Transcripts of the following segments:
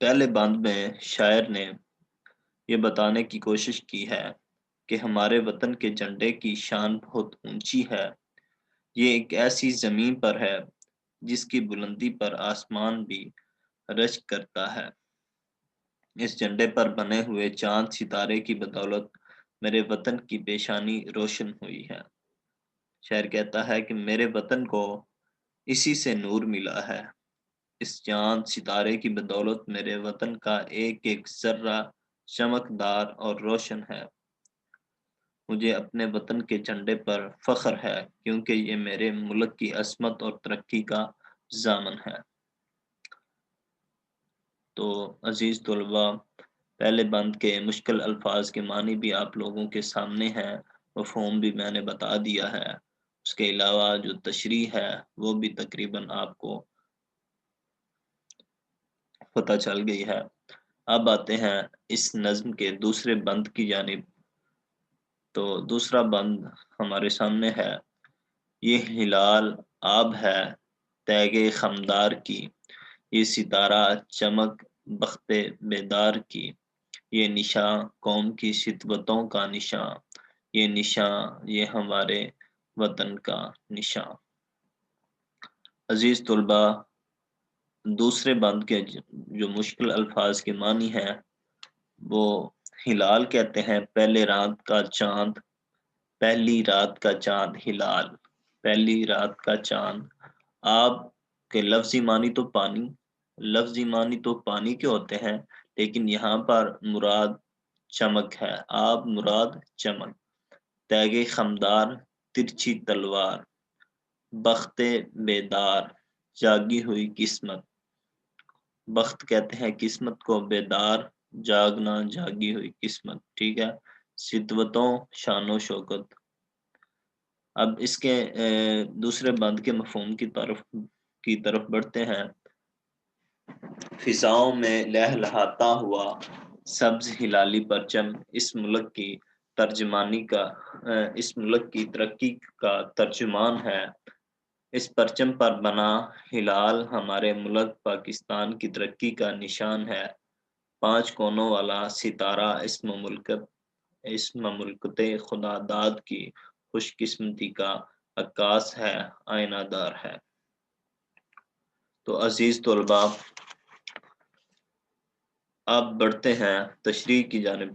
پہلے بند میں شاعر نے یہ بتانے کی کوشش کی ہے کہ ہمارے وطن کے جھنڈے کی شان بہت اونچی ہے، یہ ایک ایسی زمین پر ہے جس کی بلندی پر آسمان بھی رشک کرتا ہے۔ اس جھنڈے پر بنے ہوئے چاند ستارے کی بدولت میرے وطن کی پیشانی روشن ہوئی ہے۔ شاعر کہتا ہے کہ میرے وطن کو اسی سے نور ملا ہے، اس چاند ستارے کی بدولت میرے وطن کا ایک ایک ذرہ چمکدار اور روشن ہے۔ مجھے اپنے وطن کے جھنڈے پر فخر ہے کیونکہ یہ میرے ملک کی عظمت اور ترقی کا ضامن ہے۔ تو عزیز طلبہ، پہلے بند کے مشکل الفاظ کے معنی بھی آپ لوگوں کے سامنے ہیں، مفہوم بھی میں نے بتا دیا ہے، اس کے علاوہ جو تشریح ہے وہ بھی تقریباً آپ کو پتہ چل گئی ہے۔ اب آتے ہیں اس نظم کے دوسرے بند کی جانب۔ تو دوسرا بند ہمارے سامنے ہے: یہ ہلال آب ہے تیغ خمدار کی، یہ ستارہ چمک بخت بیدار کی، یہ نشاں قوم کی شدتوں کا نشاں، یہ نشاں یہ ہمارے وطن کا نشاں۔ عزیز طلبہ، دوسرے بند کے جو مشکل الفاظ کے معنی ہیں وہ ہلال کہتے ہیں پہلے رات کا چاند، پہلی رات کا چاند ہلال، پہلی رات کا چاند۔ آب کے لفظی معنی تو پانی، لفظی معنی تو پانی کے ہوتے ہیں، لیکن یہاں پر مراد چمک ہے، آب مراد چمک۔ تیغ خمدار ترچھی تلوار، بخت بیدار جاگی ہوئی قسمت، بخت کہتے ہیں قسمت کو، بیدار جاگنا، جاگی ہوئی قسمت، ٹھیک ہے۔ شدتوں شان و شوکت۔ اب اس کے دوسرے بند کے مفہوم کی طرف بڑھتے ہیں۔ فضاؤں میں لہلہاتا ہوا سبز ہلالی پرچم اس ملک کی ترجمانی کا اس ملک کی ترقی کا ترجمان ہے۔ اس پرچم پر بنا ہلال ہمارے ملک پاکستان کی ترقی کا نشان ہے۔ 5 کونوں والا ستارہ اس مملکت خدا داد کی خوش قسمتی کا عکاس ہے، آئینہ دار ہے۔ تو عزیز طلبہ، اب بڑھتے ہیں تشریح کی جانب۔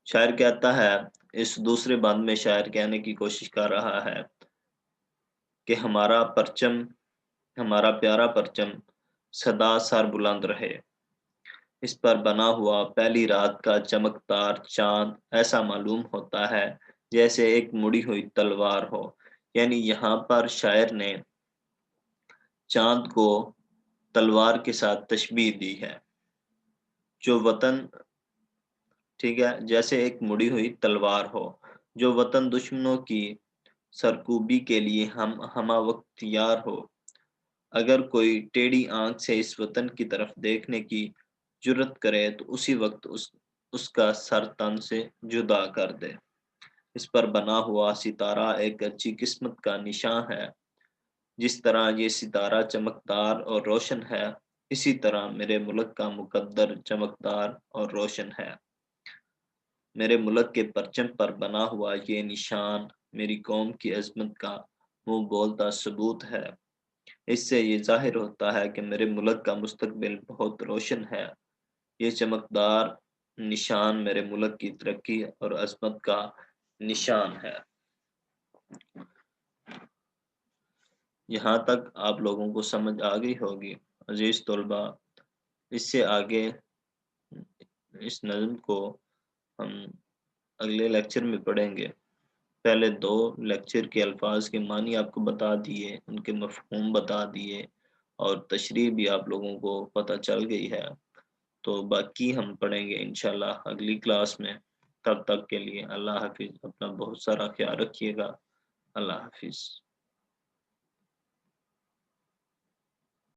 شاعر کہتا ہے، اس دوسرے بند میں شاعر کہنے کی کوشش کر رہا ہے کہ ہمارا پرچم، ہمارا پیارا پرچم سدا سر بلند رہے۔ اس پر بنا ہوا پہلی رات کا چمکدار چاند ایسا معلوم ہوتا ہے جیسے ایک مڑی ہوئی تلوار ہو۔ یعنی یہاں پر شاعر نے چاند کو تلوار کے ساتھ تشبیہ دی ہے۔ جو وطن، ٹھیک ہے، جیسے ایک مڑی ہوئی تلوار ہو، جو وطن دشمنوں کی سرکوبی کے لیے ہمہ وقت تیار ہو۔ اگر کوئی ٹیڑھی آنکھ سے اس وطن کی طرف دیکھنے کی جرت کرے تو اسی وقت اس کا سر تن سے جدا کر دے۔ اس پر بنا ہوا ستارہ ایک اچھی قسمت کا نشان ہے۔ جس طرح یہ ستارہ چمکدار اور روشن ہے، اسی طرح میرے ملک کا مقدر چمکدار اور روشن ہے۔ میرے ملک کے پرچم پر بنا ہوا یہ نشان میری قوم کی عظمت کا منہ بولتا ثبوت ہے۔ اس سے یہ ظاہر ہوتا ہے کہ میرے ملک کا مستقبل بہت روشن ہے۔ یہ چمکدار نشان میرے ملک کی ترقی اور عظمت کا نشان ہے۔ یہاں تک آپ لوگوں کو سمجھ آ گئی ہوگی۔ عزیز طلبہ، اس سے آگے اس نظم کو ہم اگلے لیکچر میں پڑھیں گے۔ پہلے 2 لیکچر کے الفاظ کے معنی آپ کو بتا دیے، ان کے مفہوم بتا دیے، اور تشریح بھی آپ لوگوں کو پتہ چل گئی ہے۔ تو باقی ہم پڑھیں گے انشاءاللہ اگلی کلاس میں۔ تب تک کے لیے اللہ حافظ، اپنا بہت سارا خیال رکھیے گا۔ اللہ حافظ۔